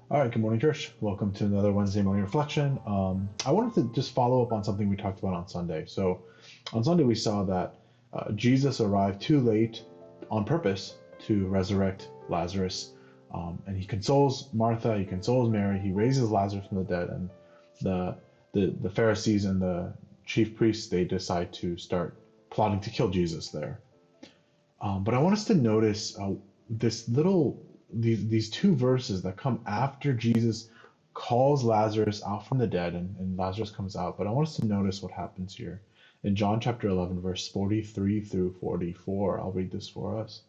All right, good morning, church. Welcome to another Wednesday morning reflection. I wanted to just follow up on something we talked about on Sunday. So, on Sunday, we saw that Jesus arrived too late on purpose to resurrect Lazarus. And he consoles Martha, he consoles Mary, he raises Lazarus from the dead, and the, the Pharisees and the chief priests, they decide to start plotting to kill Jesus there. But I want us to notice this little these two verses that come after Jesus calls Lazarus out from the dead, and Lazarus comes out. But I want us to notice what happens here in John chapter 11, verse 43 through 44. I'll read this for us.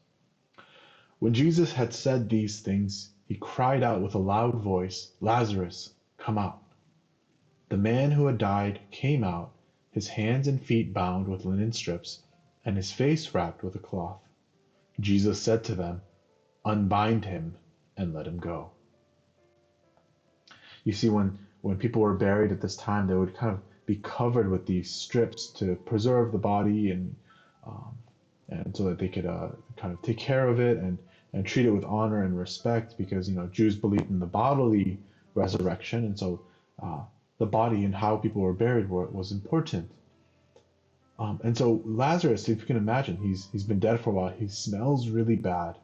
When Jesus had said these things, he cried out with a loud voice, "Lazarus, come out." The man who had died came out, his hands and feet bound with linen strips, and his face wrapped with a cloth. Jesus said to them, "Unbind him and let him go." You see, when people were buried at this time, they would kind of be covered with these strips to preserve the body um, and so that they could kind of take care of it and treat it with honor and respect because Jews believed in the bodily resurrection, and so uh, the body and how people were buried was important. And so Lazarus, if you can imagine, he's been dead for a while. He smells really bad,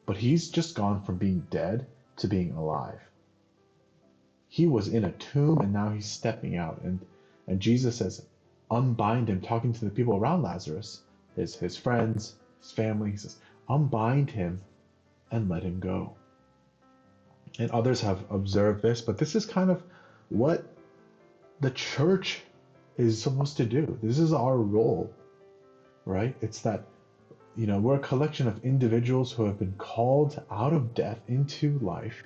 but he's just gone from being dead to being alive. He was in a tomb and now he's stepping out. And Jesus says, "Unbind him," talking to the people around Lazarus, his friends, his family. He says, "Unbind him and let him go." And others have observed this, but this is kind of what the church is supposed to do. This is our role, right? It's that we're a collection of individuals who have been called out of death into life.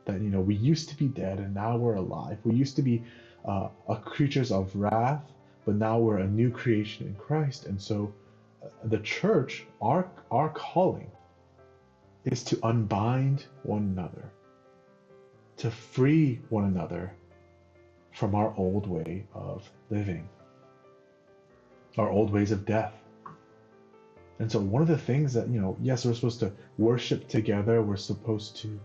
That we used to be dead and now we're alive. We used to be creatures of wrath, but now we're a new creation in Christ. And so, the church, our calling, is to unbind one another, to free one another from our old way of living, our old ways of death. And so one of the things that, yes, we're supposed to worship together. We're supposed to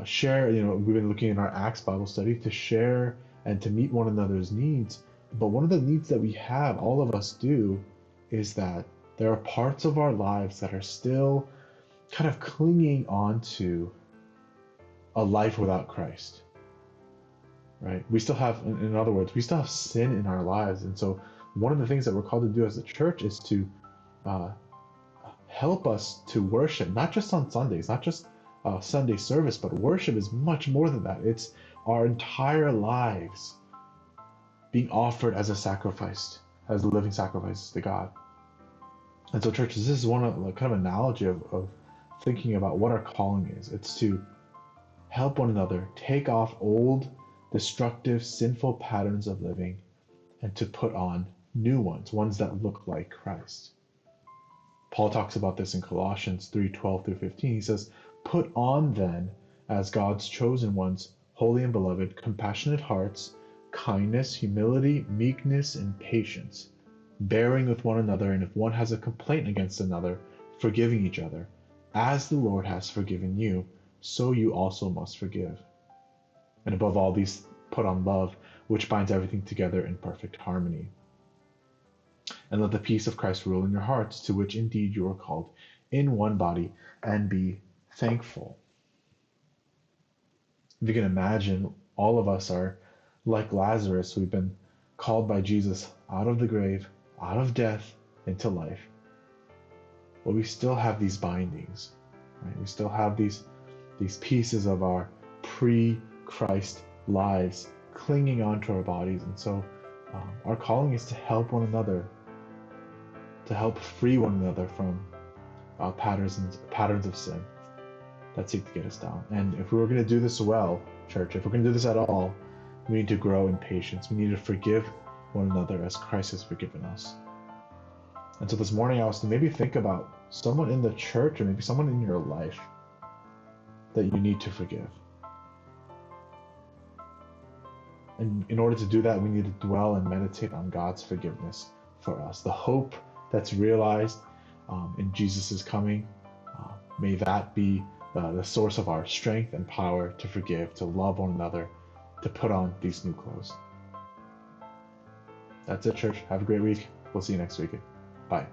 share, we've been looking in our Acts Bible study to share and to meet one another's needs. But one of the needs that we have, all of us do, is that there are parts of our lives that are still kind of clinging on to a life without Christ, right? We still have, in other words, we still have sin in our lives. And so one of the things that we're called to do as a church is to uh, help us to worship, not just on Sundays, not just Sunday service, but worship is much more than that. It's our entire lives being offered as a sacrifice, as a living sacrifice to God. And so, churches, this is one of kind of analogy of thinking about what our calling is. It's to help one another take off old, destructive, sinful patterns of living and to put on new ones that look like Christ. Paul talks about this in Colossians 3:12 through 15. He says, "Put on then, as God's chosen ones, holy and beloved, compassionate hearts, kindness, humility, meekness, and patience, bearing with one another, and if one has a complaint against another, forgiving each other. As the Lord has forgiven you, so you also must forgive. And above all these, put on love, which binds everything together in perfect harmony. And let the peace of Christ rule in your hearts, to which indeed you are called, in one body, and be thankful." If you can imagine, all of us are like Lazarus. We've been called by Jesus out of the grave, out of death, into life. But we still have these bindings, right? We still have these pieces of our pre-Christ lives clinging onto our bodies. And so our calling is to help one another, to help free one another from patterns of sin that seek to get us down. And if we were going to do this well, church, if we're going to do this at all, we need to grow in patience. We need to forgive one another as Christ has forgiven us. And so this morning I was to maybe think about someone in the church or maybe someone in your life that you need to forgive. And in order to do that, we need to dwell and meditate on God's forgiveness for us. The hope that's realized in Jesus' coming, may that be the source of our strength and power to forgive, to love one another, to put on these new clothes. That's it, church. Have a great week. We'll see you next week. Bye.